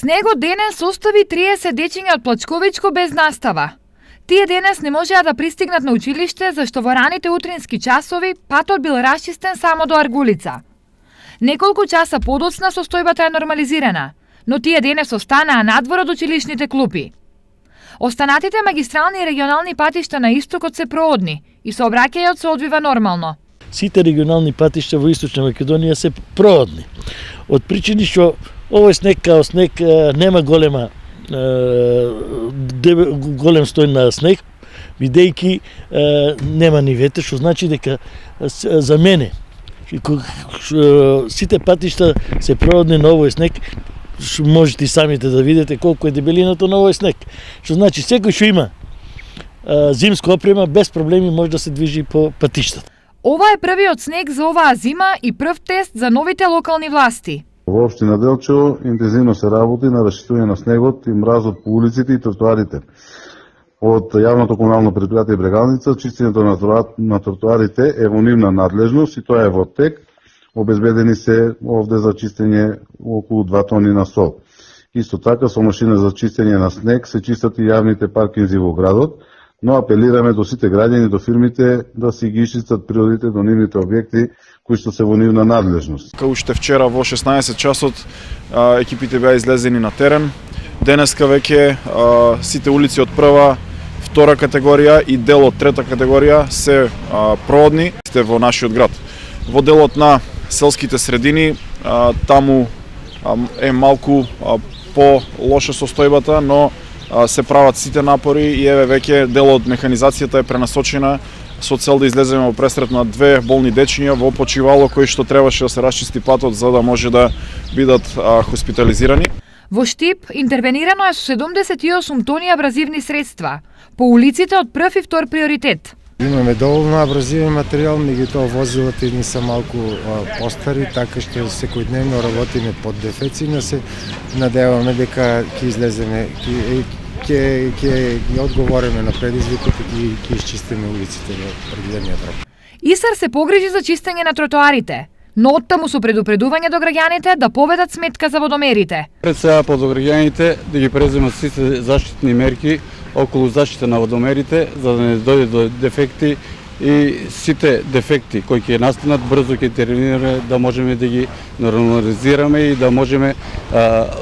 Снегот денес остави 30 дечиња од Плачковичко без настава. Тие денес не можеа да пристигнат на училиште, зашто во раните утрински часови патот бил расчистен само до Аргулица. Неколку часа подоцна состојбата е нормализирана, но тие денес останаа надвор од училишните клупи. Останатите магистрални и регионални патишта на истокот се проодни и сообраќајот се одвива нормално. Сите регионални патишта во Источна Македонија се проодни. Од причини што овој снег као снег нема голем стој на снег, бидејќи нема ни ветер, што значи дека за мене сите патишта се проодни на овој снег. Можете и самите да видите колку е дебелината на овој снег. Што значи секој што има зимска опрема без проблеми може да се движи по патиштата. Ова е првиот снег за оваа зима и прв тест за новите локални власти. Во општина Делчево интензивно се работи на расчистување на снегот и мразот по улиците и тротоарите. Од јавното комунално предпријатие Брегалница, чистењето на тротоарите е во нивна надлежност и тоа е во тек. Обезбедени се овде за чистење околу 2 тони на сол. Исто така со машина за чистење на снег се чистат и јавните паркинзи во градот, но апелираме до сите граѓани, до фирмите да си ги чистат природите до нивните објекти кои што се во нивна надлежност. Као уште вчера во 16 часот екипите беа излезени на терен. Денеска веќе сите улици од прва, втора категорија и дел од трета категорија се проодни сте во нашиот град. Во делот на селските средини таму е малку по-лоша состојбата, но се прават сите напори и еве веќе дел од механизацијата е пренасочена со цел да излеземе во пресрет на 2 болни дечиња во почивало кои што требаше да се расчисти патот за да може да бидат хоспитализирани. Во Штип интервенирано е со 78 тони абразивни средства по улиците од прв и втор приоритет. Имаме доволно абразивен материјал, меѓутоа возилата ни се малку постари, така што секојдневно работиме под дефеци, но се надеваме дека ќе излеземе, ќе одговориме на предизвикот и ќе изчистиме улиците во определениот рок. ИСАР се погрижи за чистење на тротоарите, но оттаму со предупредување до граѓаните да поведат сметка за водомерите. Пред сега под граѓаните да ги преземат сите заштитни мерки околу заштита на водомерите, за да не дојде до дефекти и сите дефекти кои ќе настанат брзо ќе интервенираме да можеме да ги нормализираме и да можеме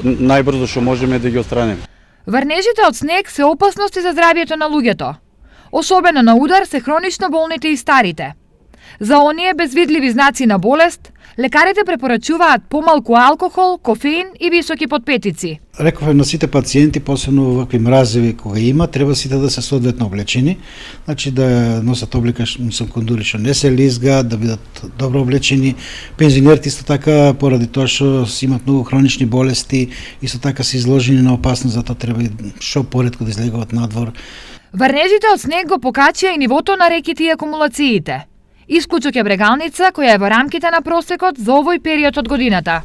најбрзо што можеме да ги отстраниме. Врнежите од снег се опасности за здравјето на луѓето. Особено на удар се хронично болните и старите. За оние без видливи знаци на болест, лекарите препорачуваат помалку алкохол, кофеин и високи потпетици. Рекове на сите пациенти, посебно во вакви мразеви кога има, треба сите да се соодветно облечени, значи да носат облека со кондури што не се лизга, да бидат добро облечени. Пензионерите исто така поради тоа што имат многу хронични болести, исто така се изложени на опасност, затоа треба што поретко да излегуваат надвор. Врнежите од снег го покачија и нивото на реките и акумулациите. Исклучок е Брегалница, која е во рамките на просекот за овој период од годината.